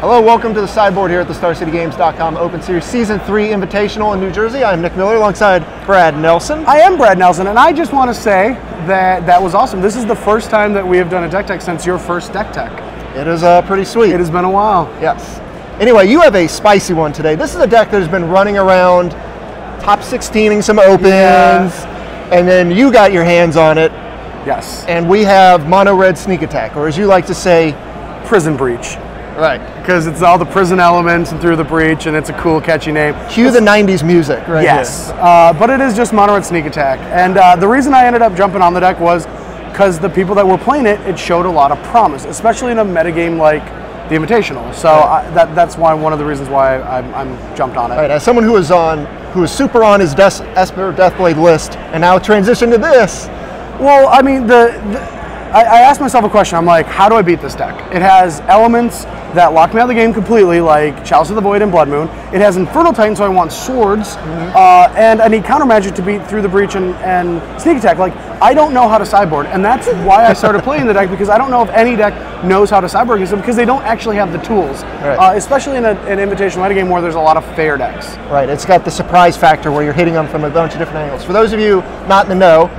Hello, welcome to the sideboard here at the StarCityGames.com Open Series Season 3 Invitational in New Jersey. I'm Nick Miller alongside Brad Nelson. I am Brad Nelson, and I just want to say that was awesome. This is the first time that we have done a deck tech since your first deck tech. It is pretty sweet. It has been a while. Yes. Anyway, you have a spicy one today. This is a deck that has been running around, top 16ing some opens, and then you got your hands on it. Yes. And we have mono red sneak attack, or as you like to say, Prison Breach. Right. Because it's all the prison elements and through the breach, and it's a cool, catchy name. Cue the 90s music right yes. here. But it is just mono red sneak attack. And the reason I ended up jumping on the deck was because the people that were playing it, it showed a lot of promise, especially in a metagame like the Invitational. So that's one of the reasons why I'm jumped on it. Right. As someone who is super on his Esper Deathblade list, and now transition to this. Well, I mean, I asked myself a question. I'm like, how do I beat this deck? It has elements that lock me out of the game completely, like Chalice of the Void and Blood Moon. It has Infernal Titan, so I want swords, and I need counter magic to beat through the breach and sneak attack. Like, I don't know how to sideboard, and that's why I started playing the deck, because I don't know if any deck knows how to sideboard against them, because they don't actually have the tools, especially in an invitational metagame where there's a lot of fair decks. Right, it's got the surprise factor where you're hitting them from a bunch of different angles. For those of you not in the know,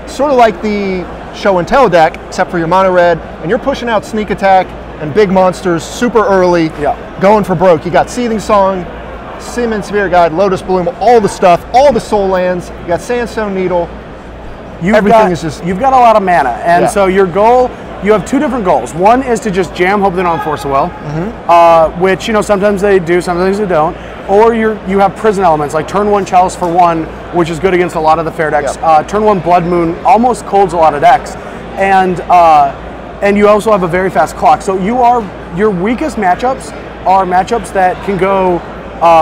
sort of like the show and tell deck, except for your mono red, and you're pushing out sneak attack and big monsters super early, going for broke. You got Seething Song, Seaman Spirit Guide, Lotus Bloom, all the stuff, all the soul lands. You got Sandstone Needle. Everything is just. You've got a lot of mana, and so your goal. You have two different goals. One is to just jam, hope they don't force a will, which sometimes they do, sometimes they don't. Or you have prison elements, like turn one Chalice for one, which is good against a lot of the fair decks. Turn one Blood Moon almost colds a lot of decks, and you also have a very fast clock. So your weakest matchups are matchups that can go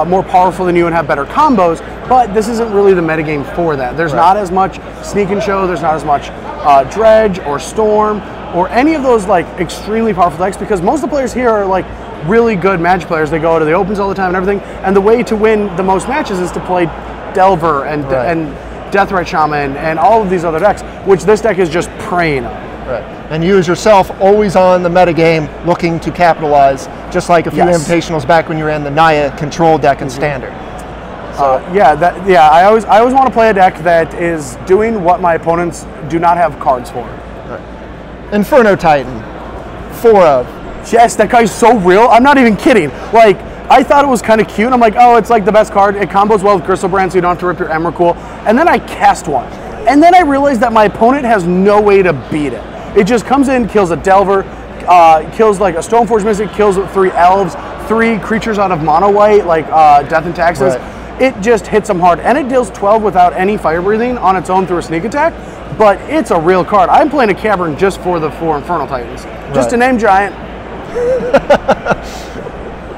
more powerful than you and have better combos. But this isn't really the metagame for that. There's not as much Sneak and Show. There's not as much Dredge or Storm or any of those like extremely powerful decks, because most of the players here are like really good Magic players. They go to the opens all the time and everything. And the way to win the most matches is to play Delver and Deathrite Shaman and all of these other decks, which this deck is just preying on. Right. And you as yourself, always on the metagame, looking to capitalize, just like a few invitationals back when you ran the Naya control deck and standard. So, I always want to play a deck that is doing what my opponents do not have cards for. Inferno Titan, 4 of. Yes, that guy's so real. I'm not even kidding. Like, I thought it was kind of cute. I'm like, oh, it's like the best card. It combos well with Gristlebrand, so you don't have to rip your Emrakul. And then I cast one. And then I realized that my opponent has no way to beat it. It just comes in, kills a Delver, kills like a Stoneforge Mystic, kills 3 Elves, 3 creatures out of mono white, like Death and Taxes. It just hits them hard. And it deals 12 without any fire breathing on its own through a sneak attack. But it's a real card. I'm playing a Cavern just for the 4 Infernal Titans. Just to name Giant.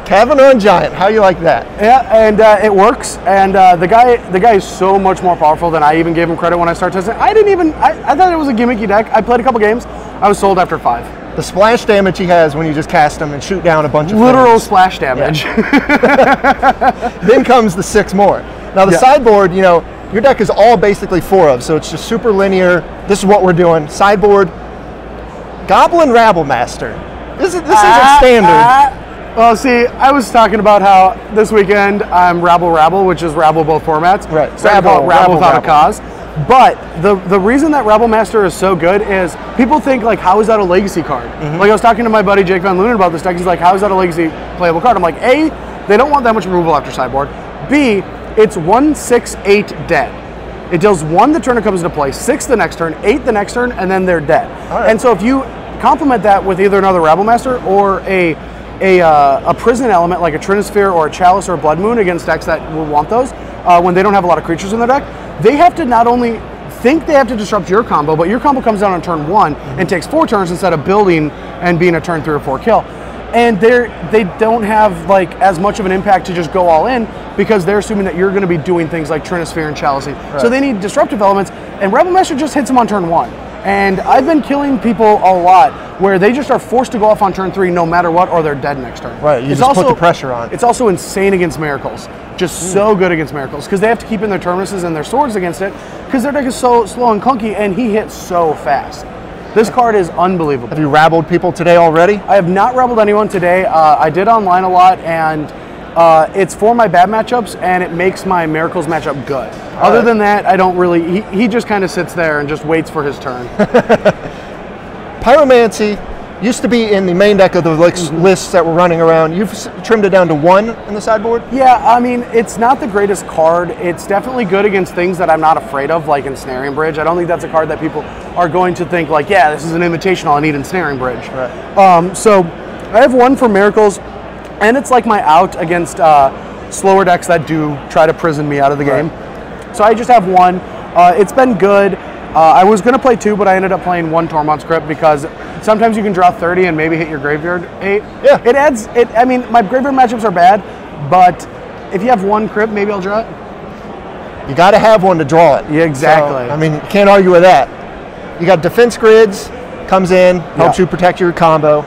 Cavern on Giant, how you like that? Yeah, and it works. And the guy is so much more powerful than I even gave him credit when I started testing. I thought it was a gimmicky deck. I played a couple games. I was sold after 5. The splash damage he has when you just cast him and shoot down a bunch of literal splash damage. Then comes the 6 more. Now the sideboard, your deck is all basically 4 of, so it's just super linear. This is what we're doing. Sideboard, Goblin Rabble Master. This isn't standard. Well, see, I was talking about how this weekend I'm Rabble, which is Rabble both formats. Right. So Rabble without a cause. But the reason that Rabble Master is so good is people think, like, how is that a legacy card? Like, I was talking to my buddy Jake Van Lunen about this deck. He's like, how is that a legacy playable card? I'm like, A, they don't want that much removal after sideboard. B, it's 1, 6, 8 dead. It deals 1 the turn it comes into play, 6 the next turn, 8 the next turn, and then they're dead. And so if you complement that with either another Rabble Master or a prison element like a Trinisphere or a Chalice or a Blood Moon against decks that will want those when they don't have a lot of creatures in their deck, they have to not only think they have to disrupt your combo, but your combo comes down on turn 1 and takes 4 turns instead of building and being a turn 3 or 4 kill. And they don't have like as much of an impact to just go all in, because they're assuming that you're going to be doing things like Trinisphere and Chalicing. So they need disruptive elements, and Rebel Master just hits them on turn 1. And I've been killing people a lot where they just are forced to go off on turn 3 no matter what, or they're dead next turn. Right, you just put the pressure on. It's also insane against Miracles. Just so good against Miracles, because they have to keep in their Terminuses and their swords against it, because their deck is so slow and clunky, and he hits so fast. This card is unbelievable. Have you rabbled people today already? I have not rebelled anyone today. I did online a lot, and it's for my bad matchups, and it makes my Miracles matchup good. Other than that, I don't really. He just kind of sits there and just waits for his turn. Pyromancy used to be in the main deck of the lists that were running around. You've trimmed it down to 1 in the sideboard? Yeah, I mean, it's not the greatest card. It's definitely good against things that I'm not afraid of, like Ensnaring Bridge. I don't think that's a card that people are going to think like, yeah, this is an invitational, I need Ensnaring Bridge. Right. So I have 1 for Miracles, and it's like my out against slower decks that do try to prison me out of the game. So I just have 1. It's been good. I was going to play 2, but I ended up playing 1 Tormod's Crypt because sometimes you can draw 30 and maybe hit your graveyard 8. Yeah. It adds, I mean, my graveyard matchups are bad, but if you have 1 Crypt, maybe I'll draw it. You got to have 1 to draw it. Yeah, exactly. So, I mean, you can't argue with that. You got Defense Grids, comes in, helps you protect your combo.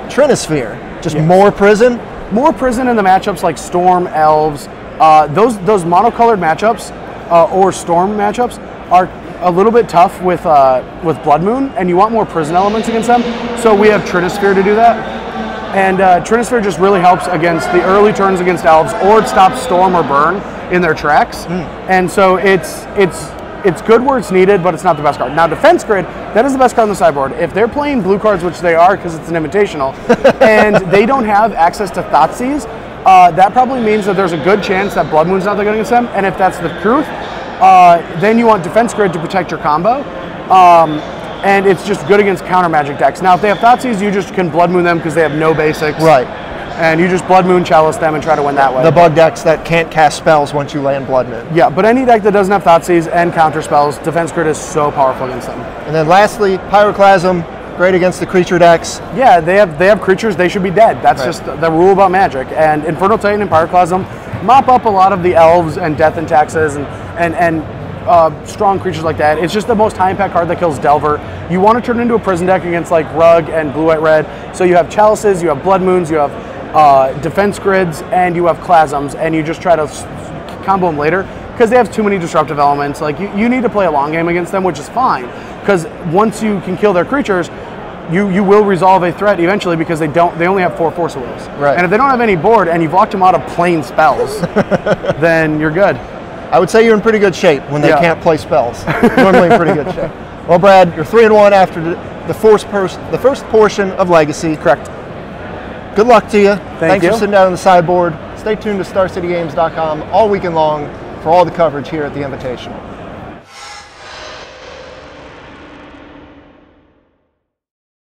Trinisphere, just more prison. More prison in the matchups like Storm, Elves. Those monocolored matchups or Storm matchups are a little bit tough with Blood Moon, and you want more prison elements against them. So we have Trinisphere to do that. And Trinisphere just really helps against the early turns against Elves, or it stops Storm or Burn in their tracks. And so it's good where it's needed, but it's not the best card. Now, Defense Grid, that is the best card on the sideboard. If they're playing blue cards, which they are because it's an invitational, and they don't have access to Thoughtseize, that probably means that there's a good chance that Blood Moon's not that good against them. And if that's the truth, then you want Defense Grid to protect your combo. And it's just good against counter magic decks. Now, if they have Thoughtseize, you just can Blood Moon them because they have no basics. Right. And you just Blood Moon Chalice them and try to win that way. The bug decks that can't cast spells once you land Blood Moon. Yeah, but any deck that doesn't have Thoughtseize and counter spells, Defense Grid is so powerful against them. And then lastly, Pyroclasm, great against the creature decks. Yeah, they have creatures, they should be dead. That's just the rule about Magic. And Infernal Titan and Pyroclasm mop up a lot of the Elves and Death and Taxes and strong creatures like that. It's just the most high impact card that kills Delver. You want to turn it into a prison deck against like Rug and Blue White Red. So you have Chalices, you have Blood Moons, you have Defense Grids, and you have Clasms, and you just try to combo them later because they have too many disruptive elements. Like you need to play a long game against them, which is fine because once you can kill their creatures, you will resolve a threat eventually because they only have 4 Force of Wills. Right. And if they don't have any board and you've locked them out of plain spells, then you're good. I would say you're in pretty good shape when they can't play spells. Normally in pretty good shape. Well, Brad, you're 3-1 after the first portion of Legacy. Correct. Good luck to you. Thank you. For sitting down on the sideboard. Stay tuned to StarCityGames.com all weekend long for all the coverage here at the Invitational.